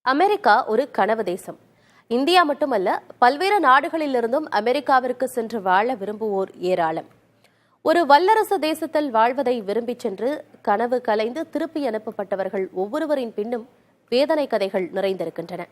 America ஒரு கனவு தேசம். இந்தியா மட்டுமல்ல, பல்வேறு நாடுகளிலிருந்தும் அமெரிக்காவிற்கு சென்று வாழ விரும்புவோர் ஏராளம். ஒரு வல்லரசு தேசத்தில் வாழ்வதை விரும்பிச் சென்று கனவு கலைந்து திருப்பி அனுப்பப்பட்டவர்கள் ஒவ்வொருவரின் பின்னும் வேதனை கதைகள் நிறைந்திருக்கின்றன.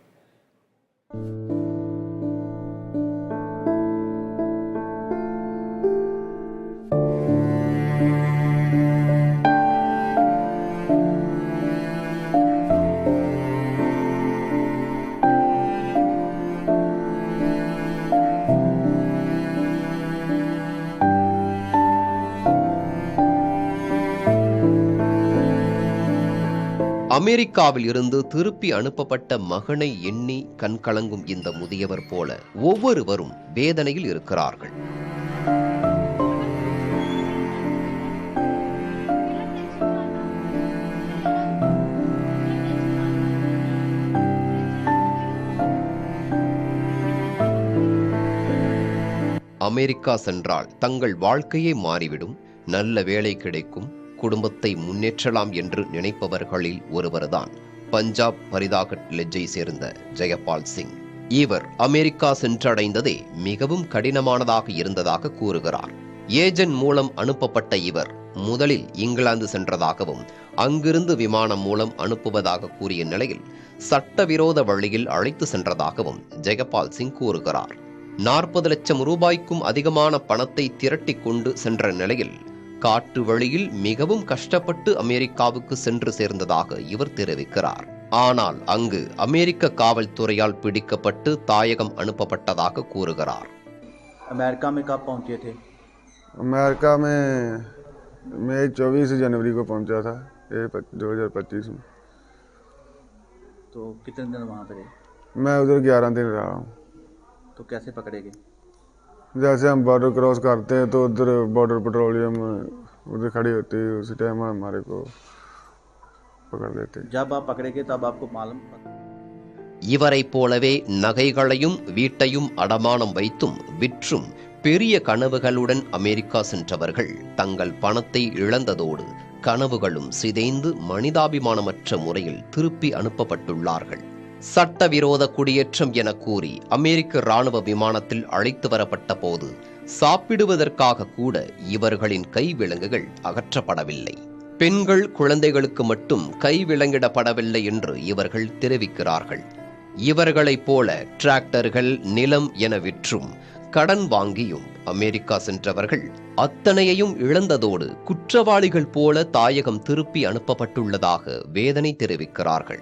அமெரிக்காவில் இருந்து திருப்பி அனுப்பப்பட்ட மகனை எண்ணி கண்கலங்கும் இந்த முதியவர் போல ஒவ்வொருவரும் வேதனையில் இருக்கிறார்கள். அமெரிக்கா சென்றால் தங்கள் வாழ்க்கையே மாறிவிடும், நல்ல வேலை கிடைக்கும், குடும்பத்தை முன்னேற்றலாம் என்று நினைப்பவர்களில் ஒருவர்தான் பஞ்சாப் பரிதாகட் லெஜ்ஜை சேர்ந்த ஜெயபால் சிங். இவர் அமெரிக்கா சென்றடைந்ததே மிகவும் கடினமானதாக இருந்ததாக கூறுகிறார். ஏஜென்ட் மூலம் அனுப்பப்பட்ட இவர் முதலில் இங்கிலாந்து சென்றதாகவும் அங்கிருந்து விமானம் மூலம் அனுப்புவதாக கூறிய நிலையில் சட்டவிரோத வழியில் அழைத்து சென்றதாகவும் ஜெயபால் சிங் கூறுகிறார். 40 லட்சம் ரூபாய்க்கும் அதிகமான பணத்தை திரட்டி கொண்டு சென்ற நிலையில் காட்டு வழியில் மிகவும் கஷ்டப்பட்டு அமெரிக்காவுக்கு சென்று சேர்ந்ததாக இவர் தெரிவிக்கிறார். ஆனால் அங்கு அமெரிக்க காவல்துறையால் பிடிக்கப்பட்டு தாயகம் அனுப்பப்பட்டதாக கூறுகிறார். अमेरिका में कब पहुंचे थे? अमेरिका में मैं 24 जनवरी को पहुंचा था, 2025 में। तो कितने दिन वहाँ पे रहे? मैं उधर 11 दिन रहा हूँ। तो कैसे पकड़े गए? जैसे हम बॉर्डर क्रॉस करते हैं तो उधर बॉर्डर पेट्रोलियम उधर खड़ी होती है, उसी टाइम हमारे को पकड़ लेते. जब आप पकड़े गए तब आपको मालूम? இவரை போலவே நகைகளையும் வீட்டையும் அடமானம் வைத்தும் விற்றும் பெரிய கனவுகளுடன் அமெரிக்கா சென்றவர்கள் தங்கள் பணத்தை இழந்ததோடு கனவுகளும் சிதைந்து மனிதாபிமானமற்ற முறையில் திருப்பி அனுப்பப்பட்டுள்ளார்கள். சட்டவிரோத குடியேற்றம் என கூறி அமெரிக்க ராணுவ விமானத்தில் அழைத்து வரப்பட்ட போது சாப்பிடுவதற்காக கூட இவர்களின் கைவிலங்குகள் அகற்றப்படவில்லை. பெண்கள் குழந்தைகளுக்கு மட்டும் கைவிலங்கிடப்படவில்லை என்று இவர்கள் தெரிவிக்கிறார்கள். இவர்களைப் போல டிராக்டர்கள், நிலம் என விற்றும் கடன் வாங்கியும் அமெரிக்கா சென்றவர்கள் அத்தனையையும் இழந்ததோடு குற்றவாளிகள் போல தாயகம் திருப்பி அனுப்பப்பட்டுள்ளதாக வேதனை தெரிவிக்கிறார்கள்.